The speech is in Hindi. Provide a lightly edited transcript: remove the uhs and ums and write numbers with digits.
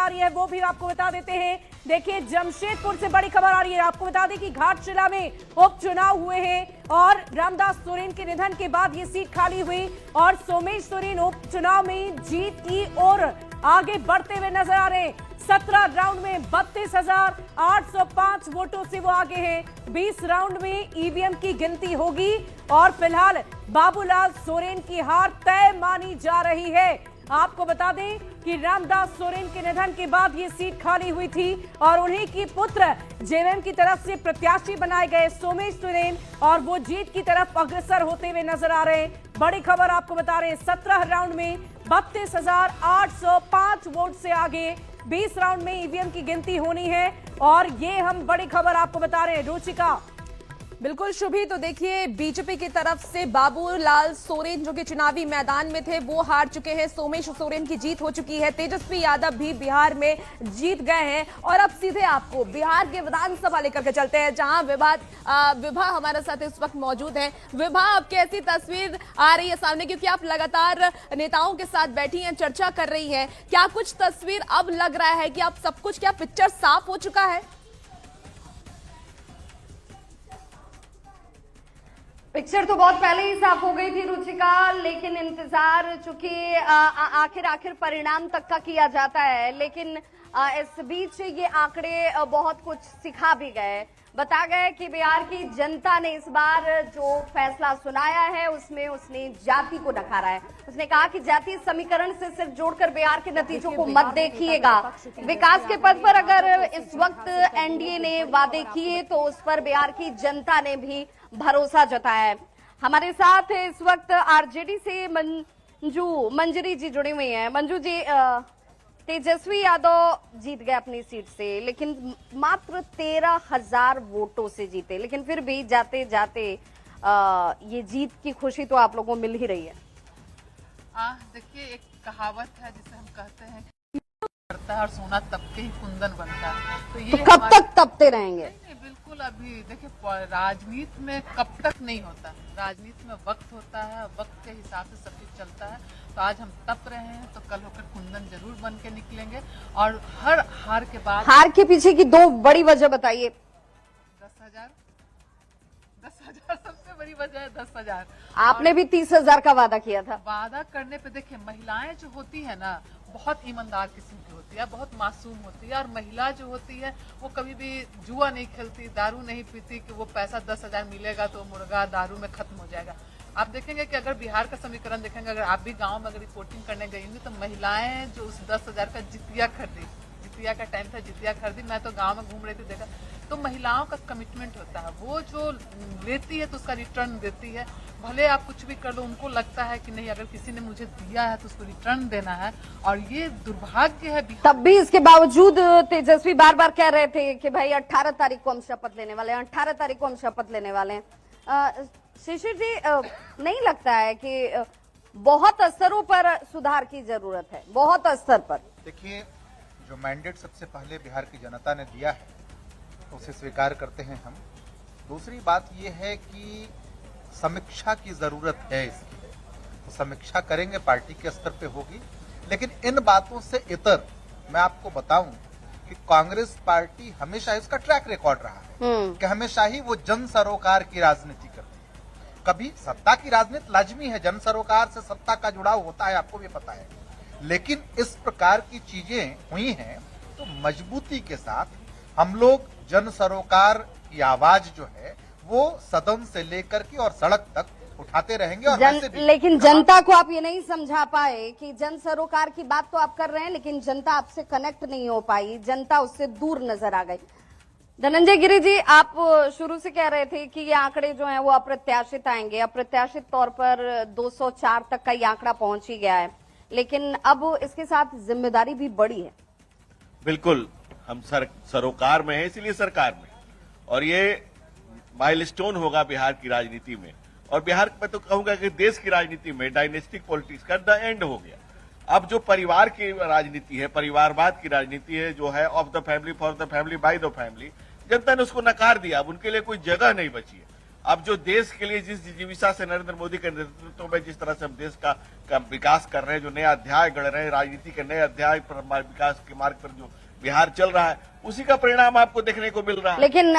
आ रही है वो भी आपको बता देते हैं। देखिए जमशेदपुर से बड़ी खबर आ रही है, आपको बता दें कि घाटशिला में उपचुनाव हुए हैं और रामदास सोरेन के निधन के बाद ये सीट खाली हुई और सोमेश सोरेन उपचुनाव में जीत की ओर आगे बढ़ते हुए नजर आ रहे हैं। 17 राउंड में 32,805 वोटों से वो आगे हैं। 20 राउंड में ईवीएम की गिनती होगी और फिलहाल बाबूलाल सोरेन की हार तय मानी जा रही है। आपको बता दें कि रामदास सोरेन के निधन के बाद ये सीट खाली हुई थी और उन्हीं की पुत्र जेएमएम की तरफ से प्रत्याशी बनाए गए सोमेश सोरेन और वो जीत की तरफ अग्रसर होते हुए नजर आ रहे हैं। बड़ी खबर आपको बता रहे हैं, 17 राउंड में 32,805 वोट से आगे 20 राउंड में ईवीएम की गिनती होनी है और ये हम बड़ी खबर आपको बता रहे हैं। रुचिका। बिल्कुल शुभी, तो देखिए बीजेपी की तरफ से बाबूलाल सोरेन जो कि चुनावी मैदान में थे वो हार चुके हैं। सोमेश सोरेन की जीत हो चुकी है। तेजस्वी यादव भी बिहार में जीत गए हैं और अब सीधे आपको बिहार के विधानसभा लेकर के चलते हैं जहां विभा हमारे साथ इस वक्त मौजूद है। विभा, अब कैसी तस्वीर आ रही है सामने, क्योंकि आप लगातार नेताओं के साथ बैठी हैं, चर्चा कर रही हैं, क्या कुछ तस्वीर अब लग रहा है कि अब सब कुछ, क्या पिक्चर साफ हो चुका है? पिक्चर तो बहुत पहले ही साफ हो गई थी रुचिका, लेकिन इंतजार चूंकि आखिर परिणाम तक का किया जाता है, लेकिन इस बीच ये आंकड़े बहुत कुछ सिखा भी गए। बता गए कि बिहार की जनता ने इस बार जो फैसला सुनाया है उसमें उसने जाति को नकारा है। उसने कहा कि जातीय समीकरण से सिर्फ जोड़कर बिहार के नतीजों को मत देखिएगा। विकास के पद पर अगर इस वक्त एनडीए ने वादे किए तो उस पर बिहार की जनता ने भी भरोसा जताया है। हमारे साथ इस वक्त आरजेडी से मंजरी जी जुड़ी हुई हैं। मंजू जी, तेजस्वी यादव जीत गए अपनी सीट से, लेकिन मात्र 13,000 वोटों से जीते, लेकिन फिर भी जाते जाते ये जीत की खुशी तो आप लोगों को मिल ही रही है। देखिए, एक कहावत है जिसे हम कहते हैं करता है और सोना तपके ही कुंदन बनता है, तो ये तो कब तक तपते रहेंगे? नहीं, बिल्कुल। अभी देखिए, राजनीति में कब तक नहीं होता, राजनीति में वक्त होता है, वक्त के हिसाब से सब कुछ चलता है। तो आज हम तप रहे हैं तो कल होकर कुंदन जरूर बन के निकलेंगे। और हर हार के बाद, हार के पीछे की दो बड़ी वजह बताइए। 10,000 सबसे बड़ी वजह है। 10,000 आपने भी 30,000 का वादा किया था। वादा करने पे देखिए, महिलाएं जो होती है ना, बहुत ईमानदार किस्म की होती है, बहुत मासूम होती है। और महिला जो होती है वो कभी भी जुआ नहीं खेलती, दारू नहीं पीती कि वो पैसा 10,000 मिलेगा तो मुर्गा दारू में खत्म हो जाएगा। आप देखेंगे कि अगर बिहार का समीकरण देखेंगे, अगर आप भी गांव में अगर रिपोर्टिंग करने गई होंगी तो महिलाएं जो उस 10,000 का जितिया खरीदी, जितिया का टाइम था, जितिया खरीदी, मैं तो गांव में घूम रही थी, देखा तो महिलाओं का कमिटमेंट होता है, वो जो लेती है तो उसका रिटर्न देती है। भले आप कुछ भी कर लो, उनको लगता है कि नहीं, अगर किसी ने मुझे दिया है तो उसको रिटर्न देना है। और ये दुर्भाग्य है। तब भी इसके बावजूद तेजस्वी बार बार कह रहे थे कि भाई 18 तारीख को हम शपथ लेने वाले हैं, 18 तारीख को हम शपथ लेने वाले हैं। शिशिर जी, नहीं लगता है कि बहुत स्तरों पर सुधार की जरूरत है? बहुत स्तर पर देखिए, जो मैंडेट सबसे पहले बिहार की जनता ने दिया है उसे स्वीकार करते हैं हम। दूसरी बात यह है कि समीक्षा की जरूरत है इसकी, तो समीक्षा करेंगे, पार्टी के स्तर पे होगी। लेकिन इन बातों से इतर मैं आपको बताऊं कि कांग्रेस पार्टी हमेशा, इसका ट्रैक रिकॉर्ड रहा है कि हमेशा ही वो जन सरोकार की राजनीति करती है। कभी सत्ता की राजनीति लाजमी है, जन सरोकार से सत्ता का जुड़ाव होता है, आपको भी पता है। लेकिन इस प्रकार की चीजें हुई हैं तो मजबूती के साथ हम लोग जन सरोकार की आवाज जो है वो सदन से लेकर के और सड़क तक उठाते रहेंगे। और लेकिन जनता को आप ये नहीं समझा पाए कि जन सरोकार की बात तो आप कर रहे हैं, लेकिन जनता आपसे कनेक्ट नहीं हो पाई, जनता उससे दूर नजर आ गई। धनंजय गिरी जी, आप शुरू से कह रहे थे कि ये आंकड़े जो हैं वो अप्रत्याशित आएंगे। अप्रत्याशित तौर पर 204 तक का ये आंकड़ा पहुंच ही गया है, लेकिन अब इसके साथ जिम्मेदारी भी बड़ी है। बिल्कुल, हम सरोकार में है, इसलिए सरकार में, और ये माइलस्टोन होगा बिहार की राजनीति में। और बिहार में तो कहूंगा कि देश की राजनीति में डायनेस्टिक पॉलिटिक्स का द एंड हो गया। अब जो परिवार की राजनीति है, परिवारवाद की राजनीति है, जो है of the family, for the family, by the family, जनता ने उसको नकार दिया। अब उनके लिए कोई जगह नहीं बची है। अब जो देश के लिए जिस जिजीविषा से नरेंद्र मोदी के नेतृत्व में जिस तरह से हम देश का विकास कर रहे हैं, जो नया अध्याय गढ़ रहे हैं, राजनीति के नए अध्याय पर विकास के मार्ग पर जो बिहार चल रहा है, उसी का परिणाम आपको देखने को मिल रहा है। लेकिन